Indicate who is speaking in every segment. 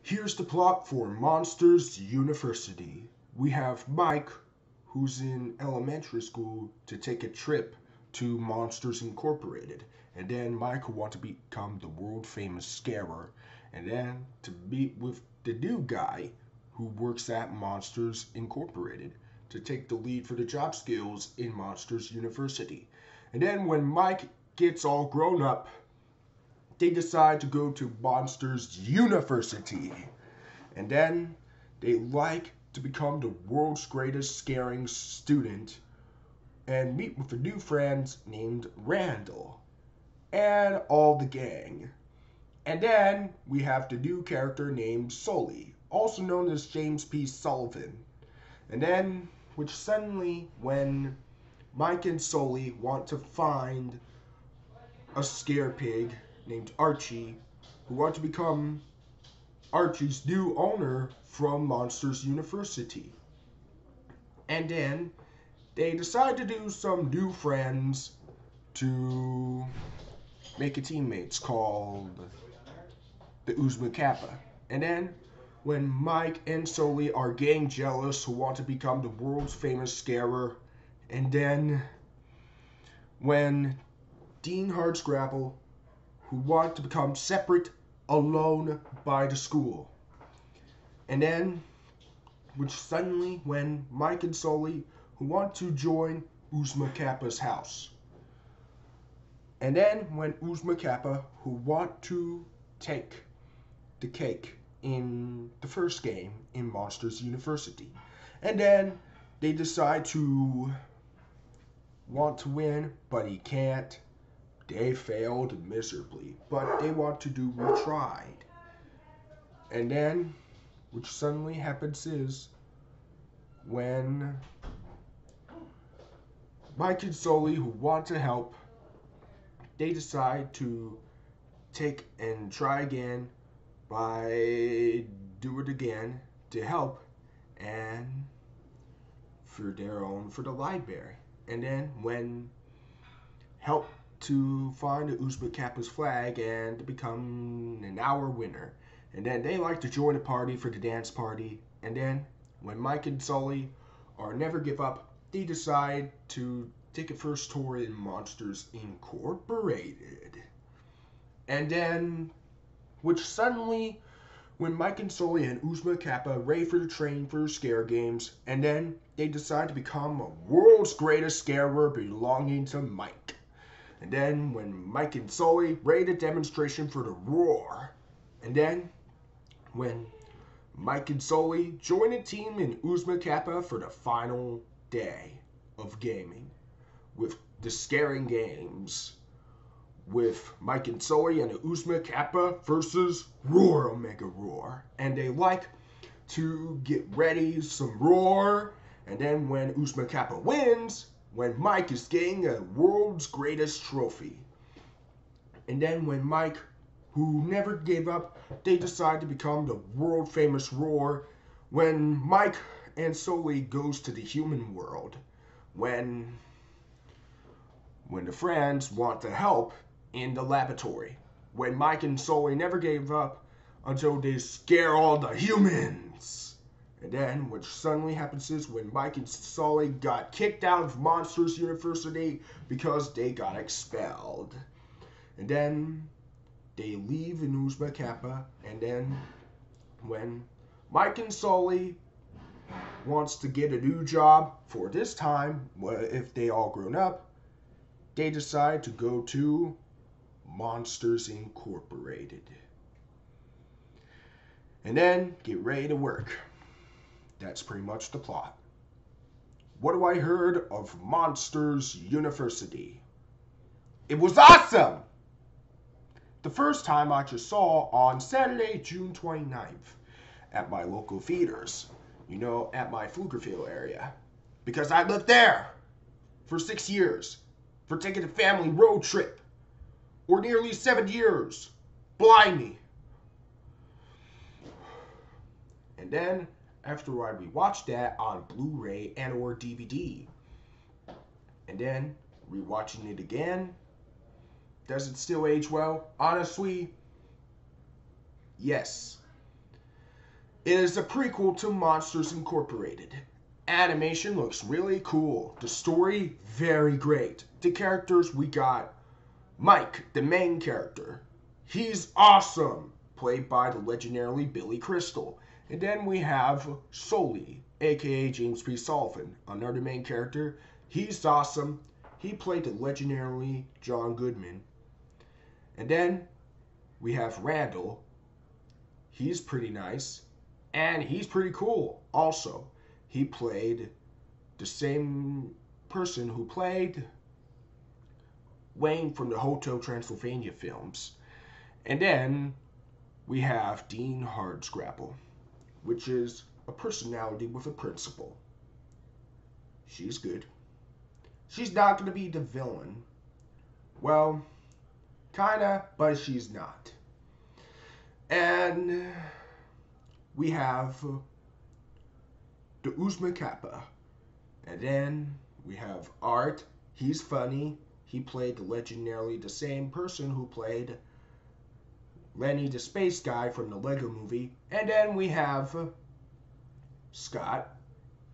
Speaker 1: Here's the plot for Monsters University. We have Mike, who's in elementary school, to take a trip to Monsters Incorporated. And then Mike, who wants to become the world famous scarer. And then to meet with the new guy who works at Monsters Incorporated to take the lead for the job skills in Monsters University. And then when Mike gets all grown up, they decide to go to Monsters University. And then they like to become the world's greatest scaring student and meet with a new friend named Randall and all the gang. And then we have the new character named Sully, also known as James P. Sullivan. And then, which suddenly, when Mike and Sully want to find a scare pig named Archie, who want to become Archie's new owner from Monsters University. And then they decide to do some new friends to make a teammates called the Uzma Kappa. And then when Mike and Sully are getting jealous who want to become the world's famous scarer, and then when Dean Hardscrabble who want to become separate, alone by the school. And then, which suddenly, when Mike and Sully, who want to join Uzma Kappa's house. And then, when Uzma Kappa, who want to take the cake in the first game in Monsters University. And then, they decide to want to win, but he can't. They failed miserably, but they want to do what tried. And then, which suddenly happens is, when Mike and Sully, who want to help, they decide to take and try again by do it again to help and for the library. And then when help to find the Uzbek Kappa's flag and to become an hour winner. And then they like to join a party for the dance party. And then when Mike and Sully are never give up, they decide to take a first tour in Monsters Incorporated. And then, which suddenly, when Mike and Sully and Uzma Kappa ready for the train for scare games, and then they decide to become a world's greatest scarer belonging to Mike. And then when Mike and Sully raid a demonstration for the Roar. And then when Mike and Sully join a team in Uzma Kappa for the final day of gaming with the scaring games with Mike and Sully and the Uzma Kappa versus Roar Omega Roar. And they like to get ready some Roar. And then when Uzma Kappa wins, when Mike is getting a world's greatest trophy. And then when Mike, who never gave up, they decide to become the world famous Roar. When Mike and Sully goes to the human world. When the friends want to help in the laboratory. When Mike and Sully never gave up until they scare all the humans. And then, what suddenly happens is when Mike and Sully got kicked out of Monsters University because they got expelled. And then, they leave in Uzma Kappa. And then, when Mike and Sully wants to get a new job for this time, if they all grown up, they decide to go to Monsters Incorporated. And then, get ready to work. That's pretty much the plot. What have I heard of Monsters University? It was awesome! The first time I just saw on Saturday, June 29th at my local theaters. You know, at my Pflugerville area. Because I lived there for 6 years for taking a family road trip. Or nearly 7 years. Blimey. And then, after I rewatched that on Blu-ray and or DVD. And then, rewatching it again. Does it still age well? Honestly, yes. is a prequel to Monsters Incorporated. Animation looks really cool. The story, very great. The characters, we got Mike, the main character. He's awesome, played by the legendarily Billy Crystal. And then we have Sully, aka James P. Sullivan, another main character. He's awesome. He played the legendarily John Goodman. And then we have Randall. He's pretty nice. And he's pretty cool also. He played the same person who played Wayne from the Hotel Transylvania films. And then we have Dean Hardscrabble, which is a personality with a principle. She's good. She's not going to be the villain. Well, kinda, but she's not. And we have the Uzma Kappa. And then we have Art. He's funny. He played legendarily the same person who played Lenny the Space Guy from the Lego Movie. And then we have Scott.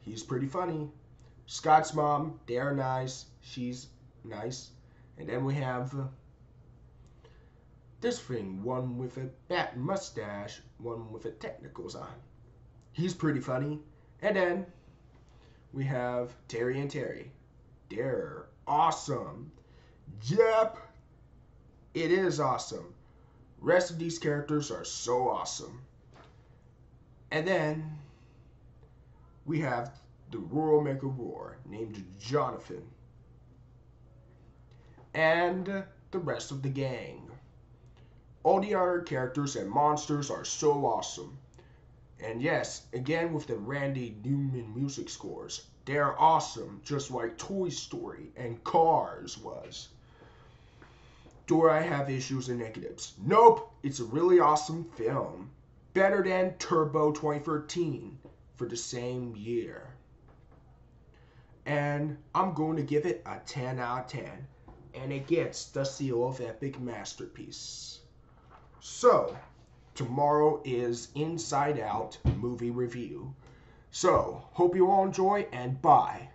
Speaker 1: He's pretty funny. Scott's mom, they're nice. She's nice. And then we have this thing, one with a bat mustache, one with a technicals on. He's pretty funny. And then we have Terry and Terry. They're awesome. Yep, it is awesome. Rest of these characters are so awesome. And then we have the Royal Mega Roar named Jonathan. And the rest of the gang. All the other characters and monsters are so awesome. And yes, again with the Randy Newman music scores. They're awesome, just like Toy Story and Cars was. Do I have issues and negatives? Nope, it's a really awesome film. Better than Turbo 2013 for the same year. And I'm going to give it a 10 out of 10. And it gets the seal of Epic Masterpiece. So, tomorrow is Inside Out movie review. So, hope you all enjoy and bye.